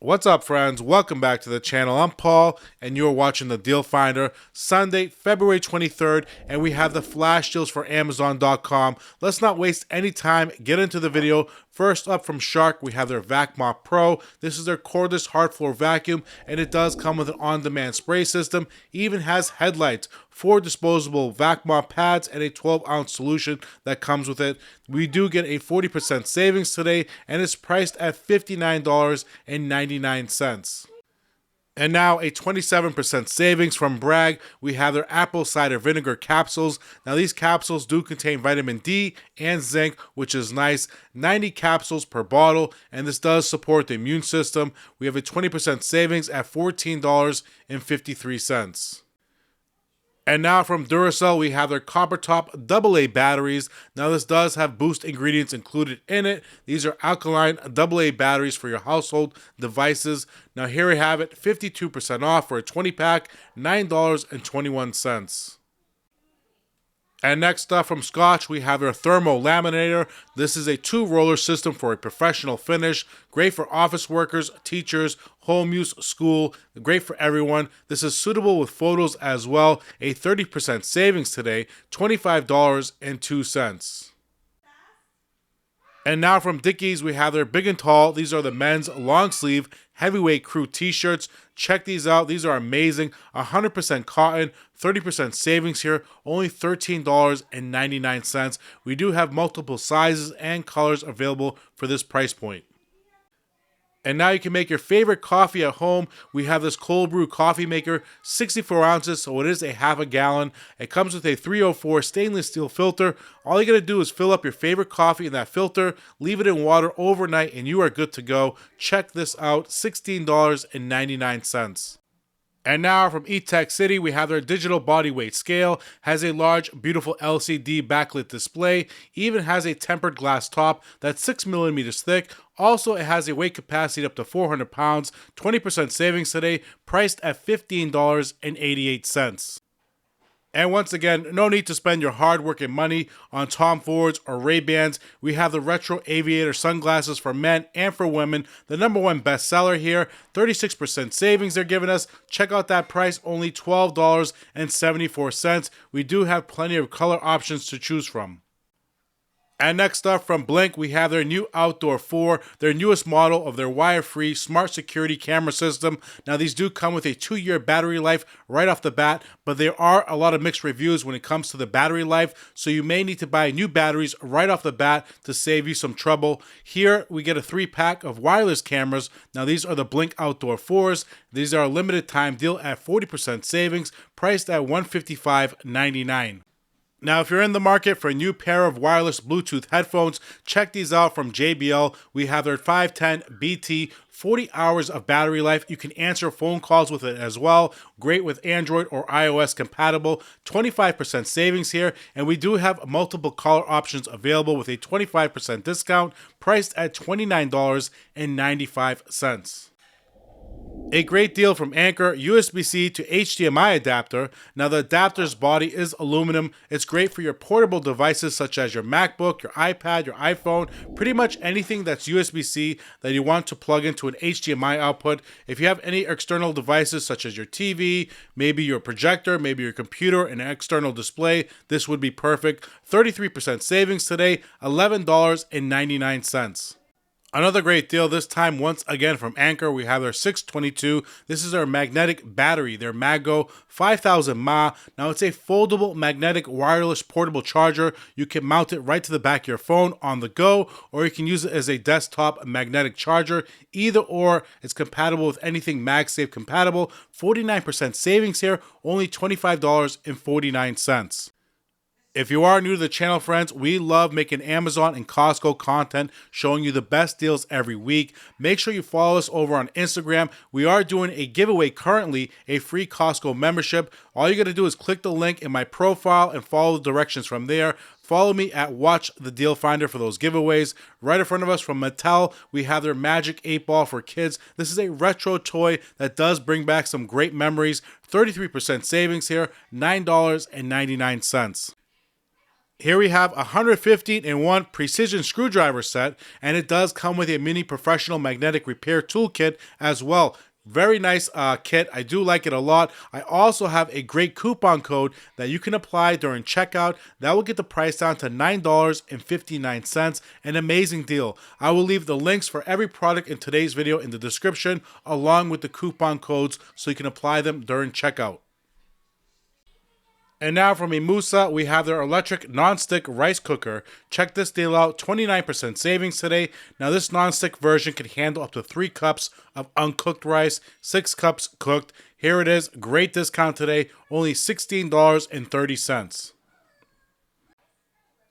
What's up, friends? Welcome back to the channel. I'm Paul, and you're watching The Deal Finder. Sunday, February 23rd, and we have the flash deals for Amazon.com. Let's not waste any time. Get into the video. First up from Shark, we have their VacMop Pro. This is their cordless hard floor vacuum, and it does come with an on-demand spray system. Even has headlights, 4 disposable VacMop pads, and a 12-ounce solution that comes with it. We do get a 40% savings today, and it's priced at $59.99. And now a 27% savings from Bragg. We have their apple cider vinegar capsules. Now these capsules do contain vitamin D and zinc, which is nice. 90 capsules per bottle, and this does support the immune system. We have a 20% savings at $14.53. And now from Duracell, we have their Copper Top AA batteries. Now this does have Boost ingredients included in it. These are alkaline AA batteries for your household devices. Now here we have it, 52% off for a 20-pack, $9.21. And next up from Scotch, we have their Thermo Laminator. This is a 2-roller system for a professional finish. Great for office workers, teachers, home use, school. Great for everyone. This is suitable with photos as well. A 30% savings today, $25.02. And now from Dickies, we have their Big and Tall. These are the men's long sleeve heavyweight crew t-shirts. Check these out. These are amazing. 100% cotton, 30% savings here, only $13.99. We do have multiple sizes and colors available for this price point. And now you can make your favorite coffee at home. We have this cold brew coffee maker, 64 ounces, so it is a half a gallon. It comes with a 304 stainless steel filter. All you gotta do is fill up your favorite coffee in that filter, leave it in water overnight, and you are good to go. Check this out, $16.99. And now from eTech City, we have their digital body weight scale. Has a large, beautiful LCD backlit display. Even has a tempered glass top that's 6 millimeters thick. Also, it has a weight capacity up to 400 pounds. 20% savings today, priced at $15.88. And once again, no need to spend your hard-working money on Tom Fords or Ray-Bans. We have the Retro Aviator sunglasses for men and for women. The #1 bestseller here, 36% savings they're giving us. Check out that price, only $12.74. We do have plenty of color options to choose from. And next up from Blink, we have their new Outdoor 4, their newest model of their wire-free smart security camera system. Now these do come with a 2-year battery life right off the bat, but there are a lot of mixed reviews when it comes to the battery life, so you may need to buy new batteries right off the bat to save you some trouble. Here we get a 3-pack of wireless cameras. Now these are the Blink Outdoor 4s. These are a limited time deal at 40% savings, priced at $155.99. Now, if you're in the market for a new pair of wireless Bluetooth headphones, check these out from JBL. We have their 510 BT, 40 hours of battery life. You can answer phone calls with it as well. Great with Android or iOS compatible. 25% savings here, and we do have multiple color options available with a 25% discount, priced at $29.95. A great deal from Anker, USB-C to HDMI adapter. Now the adapter's body is aluminum. It's great for your portable devices such as your MacBook, your iPad, your iPhone, pretty much anything that's USB-C that you want to plug into an HDMI output. If you have any external devices such as your TV, maybe your projector, maybe your computer, and an external display, this would be perfect. 33% savings today, $11.99. Another great deal, this time once again from Anker. We have their 622. This is their magnetic battery, their Mago 5000 mAh. Now it's a foldable magnetic wireless portable charger. You can mount it right to the back of your phone on the go, or you can use it as a desktop magnetic charger. Either or, it's compatible with anything MagSafe compatible. 49% savings here, only $25.49. If you are new to the channel, friends, we love making Amazon and Costco content, showing you the best deals every week. Make sure you follow us over on Instagram. We are doing a giveaway currently, a free Costco membership. All you got to do is click the link in my profile and follow the directions from there. Follow me at Watch the Deal Finder for those giveaways. Right in front of us from Mattel, we have their Magic 8 Ball for kids. This is a retro toy that does bring back some great memories. 33% savings here, $9.99. Here we have a 115-in-1 precision screwdriver set, and it does come with a mini professional magnetic repair toolkit as well. Very nice kit. I do like it a lot. I also have a great coupon code that you can apply during checkout. That will get the price down to $9.59. An amazing deal. I will leave the links for every product in today's video in the description, along with the coupon codes, so you can apply them during checkout. And now from Imusa, we have their electric non-stick rice cooker. Check this deal out, 29% savings today. Now this non-stick version can handle up to 3 cups of uncooked rice, 6 cups cooked. Here it is, great discount today, only $16.30.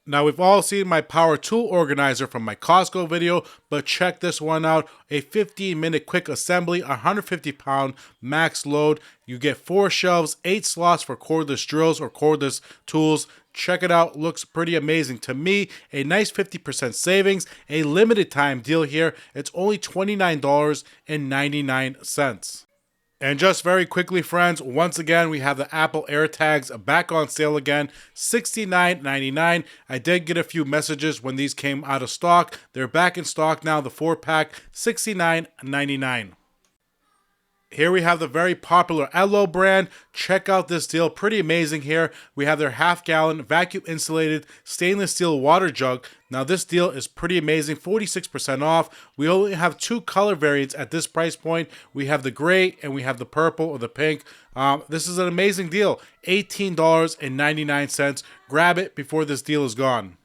Now we've all seen my power tool organizer from my Costco video, but check this one out. A 15-minute quick assembly, 150-pound max load. You get 4 shelves, 8 slots for cordless drills or cordless tools. Check it out, looks pretty amazing to me. A nice 50% savings, a limited time deal here. It's only $29.99. And just very quickly, friends, once again, we have the Apple AirTags back on sale again, $69.99. I did get a few messages when these came out of stock. They're back in stock now, the 4-pack, $69.99. Here we have the very popular Elo brand. Check out this deal, pretty amazing here. We have their half-gallon vacuum insulated stainless steel water jug. Now this deal is pretty amazing, 46% off. We only have 2 color variants at this price point. We have the gray and we have the purple or the pink. This is an amazing deal, $18.99. Grab it before this deal is gone.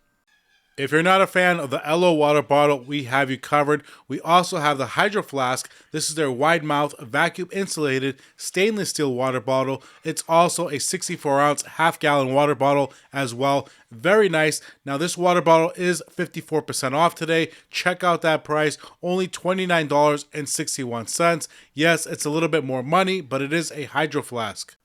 If you're not a fan of the Elo water bottle, we have you covered. We also have the Hydro Flask. This is their wide mouth, vacuum insulated stainless steel water bottle. It's also a 64-ounce half-gallon water bottle as well. Very nice. Now this water bottle is 54% off today. Check out that price, only $29.61. Yes, it's a little bit more money, but it is a Hydro Flask.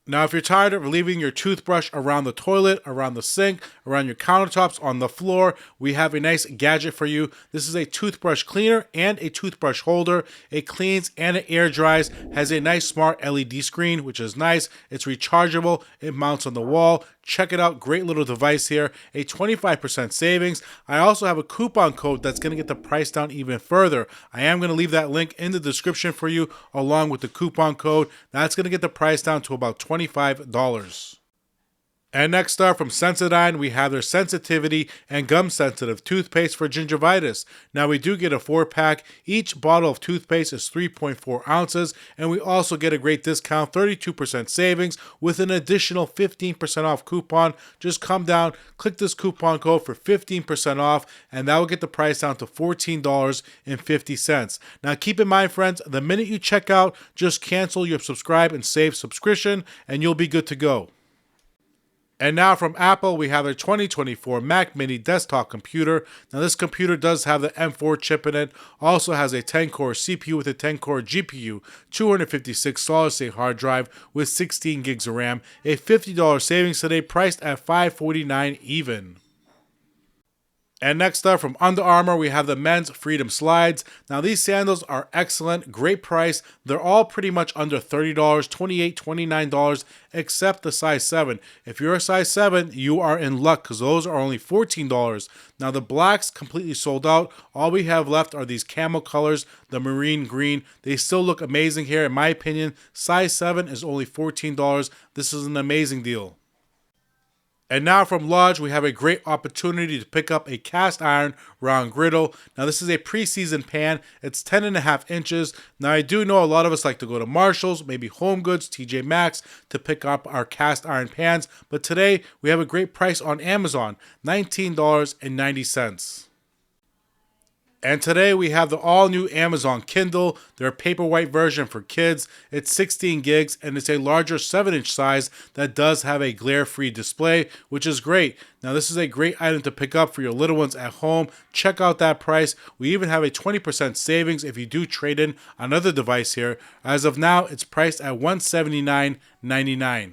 Now, if you're tired of leaving your toothbrush around the toilet, around the sink, around your countertops, on the floor, we have a nice gadget for you. This is a toothbrush cleaner and a toothbrush holder. It cleans and it air dries, has a nice smart LED screen, which is nice. It's rechargeable, it mounts on the wall. Check it out, great little device here, a 25% savings. I also have a coupon code that's going to get the price down even further. I am going to leave that link in the description for you along with the coupon code. That's going to get the price down to about $25. And next up from Sensodyne, we have their sensitivity and gum sensitive toothpaste for gingivitis. Now we do get a 4-pack. Each bottle of toothpaste is 3.4 ounces, and we also get a great discount, 32% savings with an additional 15% off coupon. Just come down, click this coupon code for 15% off, and that will get the price down to $14.50. Now keep in mind, friends, the minute you check out, just cancel your subscribe and save subscription, and you'll be good to go. And now from Apple, we have a 2024 Mac Mini desktop computer. Now this computer does have the M4 chip in it, also has a 10-core CPU with a 10-core GPU, 256 solid-state hard drive with 16 gigs of RAM, a $50 savings today, priced at $549 even. And next up from Under Armour, we have the men's Freedom Slides. Now these sandals are excellent, great price. They're all pretty much under $30, $28, $29, except the size 7. If you're a size 7, you are in luck because those are only $14. Now the blacks completely sold out. All we have left are these camel colors, the marine green. They still look amazing here in my opinion. Size 7 is only $14. This is an amazing deal. And now from Lodge, we have a great opportunity to pick up a cast iron round griddle. Now this is a pre-seasoned pan. It's 10.5 inches. Now I do know a lot of us like to go to Marshall's, maybe Home Goods, TJ Maxx to pick up our cast iron pans. But today we have a great price on Amazon, $19.90. And today we have the all-new Amazon Kindle, their paperwhite version for kids. It's 16 gigs and it's a larger 7-inch size that does have a glare-free display, which is great. Now this is a great item to pick up for your little ones at home. Check out that price. We even have a 20% savings if you do trade in another device here. As of now, it's priced at $179.99.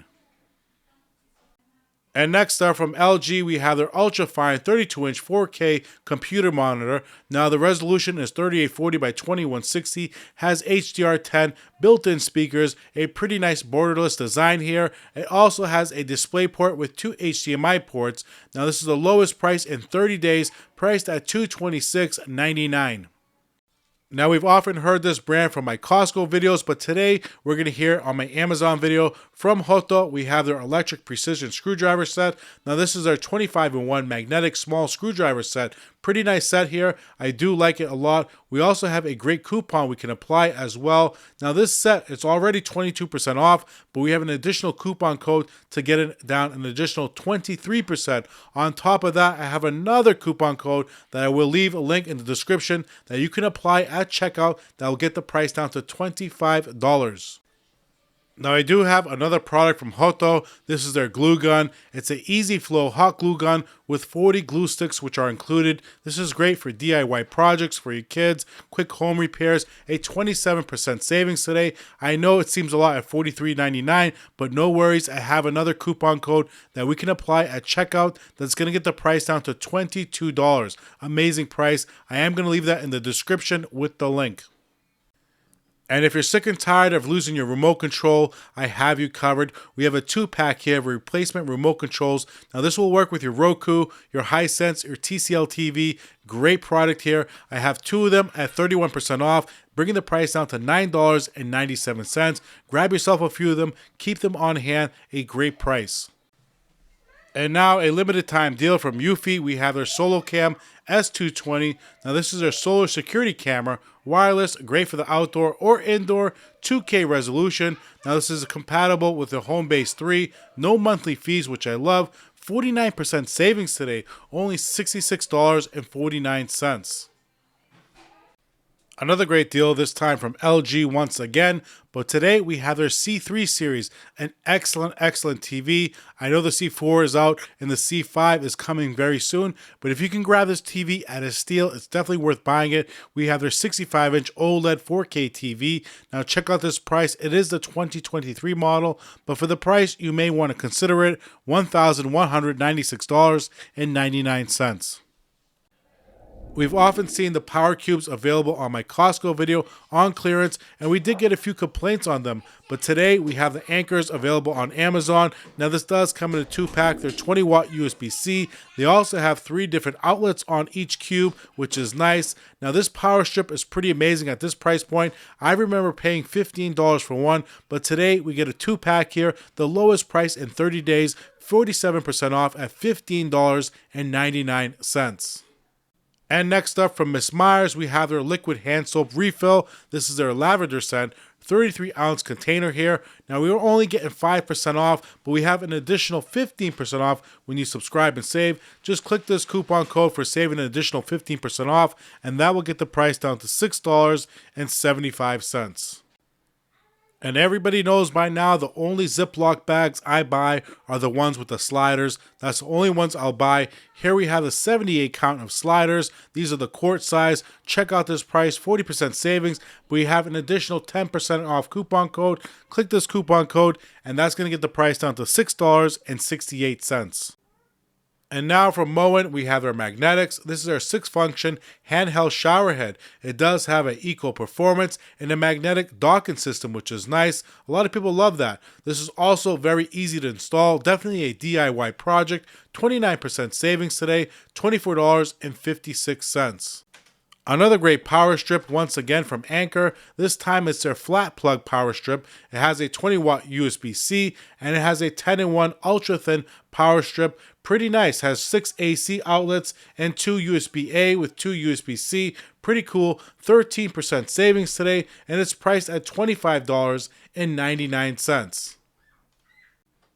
And next up from LG, we have their ultra-fine 32-inch 4K computer monitor. Now the resolution is 3840 by 2160, has HDR10, built-in speakers, a pretty nice borderless design here. It also has a DisplayPort with 2 HDMI ports. Now this is the lowest price in 30 days, priced at $226.99. Now, we've often heard this brand from my Costco videos, but today we're going to hear it on my Amazon video. From Hoto, we have their electric precision screwdriver set. Now, this is our 25-in-1 magnetic small screwdriver set. Pretty nice set here. I do like it a lot. We also have a great coupon we can apply as well. Now, this set, it's already 22% off, but we have an additional coupon code to get it down an additional 23%. On top of that, I have another coupon code that I will leave a link in the description that you can apply at checkout that will get the price down to $25. Now, I do have another product from Hoto. This is their glue gun. It's an easy flow hot glue gun with 40 glue sticks which are included. This is great for DIY projects for your kids, quick home repairs, a 27% savings today. I know it seems a lot at $43.99, but no worries. I have another coupon code that we can apply at checkout that's going to get the price down to $22. Amazing price. I am going to leave that in the description with the link. And if you're sick and tired of losing your remote control, I have you covered. We have a 2-pack here of replacement remote controls. Now, this will work with your Roku, your Hisense, your TCL TV. Great product here. I have 2 of them at 31% off, bringing the price down to $9.97. Grab yourself a few of them. Keep them on hand. A great price. And now a limited time deal from Eufy. We have their SoloCam S220. Now this is their solar security camera, wireless, great for the outdoor or indoor, 2K resolution. Now this is compatible with the Homebase 3, no monthly fees, which I love. 49% savings today, only $66.49. Another great deal, this time from LG once again, but today we have their C3 series, an excellent TV. I know the C4 is out and the C5 is coming very soon, but if you can grab this TV at a steal, it's definitely worth buying it. We have their 65-inch OLED 4K TV. Now check out this price. It is the 2023 model, but for the price, you may want to consider it, $1,196.99. We've often seen the Power Cubes available on my Costco video on clearance, and we did get a few complaints on them, but today we have the Anchors available on Amazon. Now this does come in a 2-pack. They're 20-watt USB-C. They also have 3 different outlets on each cube, which is nice. Now this power strip is pretty amazing at this price point. I remember paying $15 for one, but today we get a 2-pack here, the lowest price in 30 days, 47% off at $15.99. And next up from Miss Myers, we have their liquid hand soap refill. This is their lavender scent, 33-ounce container here. Now, we were only getting 5% off, but we have an additional 15% off when you subscribe and save. Just click this coupon code for saving an additional 15% off, and that will get the price down to $6.75. And everybody knows by now the only Ziploc bags I buy are the ones with the sliders. That's the only ones I'll buy. Here we have the 78 count of sliders. These are the quart size. Check out this price, 40% savings. We have an additional 10% off coupon code. Click this coupon code, and that's going to get the price down to $6.68. And now from Moen, we have our magnetics. This is our 6-function handheld shower head. It does have an eco performance and a magnetic docking system, which is nice. A lot of people love that. This is also very easy to install. Definitely a DIY project. 29% savings today, $24.56. Another great power strip, once again from Anchor. This time it's their flat plug power strip. It has a 20-watt USB-C and it has a 10-in-1 ultra-thin power strip. Pretty nice. Has 6 AC outlets and 2 USB-A with 2 USB-C. Pretty cool. 13% savings today, and it's priced at $25.99.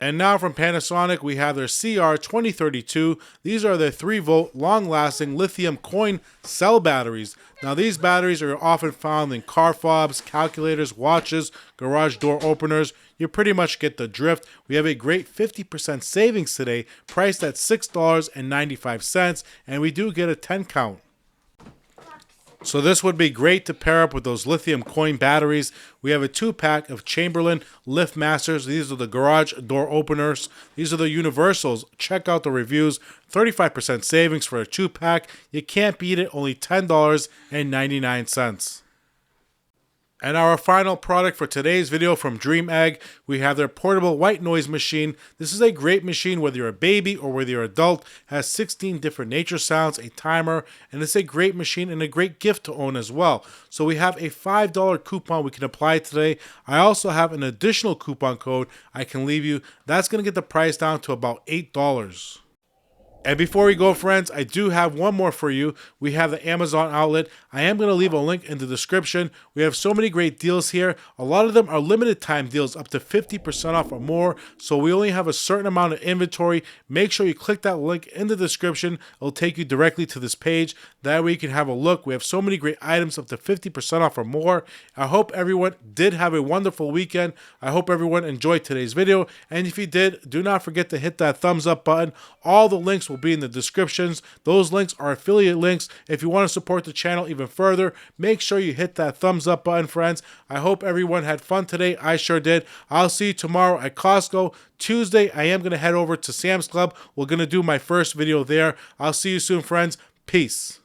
And now from Panasonic, we have their CR2032. These are their 3-volt, long-lasting lithium coin cell batteries. Now, these batteries are often found in car fobs, calculators, watches, garage door openers. You pretty much get the drift. We have a great 50% savings today, priced at $6.95, and we do get a 10 count. So this would be great to pair up with those lithium coin batteries. We have a 2-pack of Chamberlain LiftMasters. These are the garage door openers. These are the universals. Check out the reviews. 35% savings for a 2-pack. You can't beat it. Only $10.99. And our final product for today's video from Dream Egg, we have their portable white noise machine. This is a great machine whether you're a baby or whether you're an adult. It has 16 different nature sounds, a timer, and it's a great machine and a great gift to own as well. So we have a $5 coupon we can apply today. I also have an additional coupon code I can leave you. That's going to get the price down to about $8. And before we go, friends, I do have one more for you. We have the Amazon outlet. I am going to leave a link in the description. We have so many great deals here. A lot of them are limited time deals, up to 50% off or more. So we only have a certain amount of inventory. Make sure you click that link in the description. It'll take you directly to this page. That way you can have a look. We have so many great items, up to 50% off or more. I hope everyone did have a wonderful weekend. I hope everyone enjoyed today's video. And if you did, do not forget to hit that thumbs up button. All the links will be in the descriptions. Those links are affiliate links. If you want to support the channel even further, make sure you hit that thumbs up button, friends. I hope everyone had fun today. I sure did. I'll see you tomorrow at Costco. Tuesday, I am going to head over to Sam's Club. We're going to do my first video there. I'll see you soon, friends. Peace.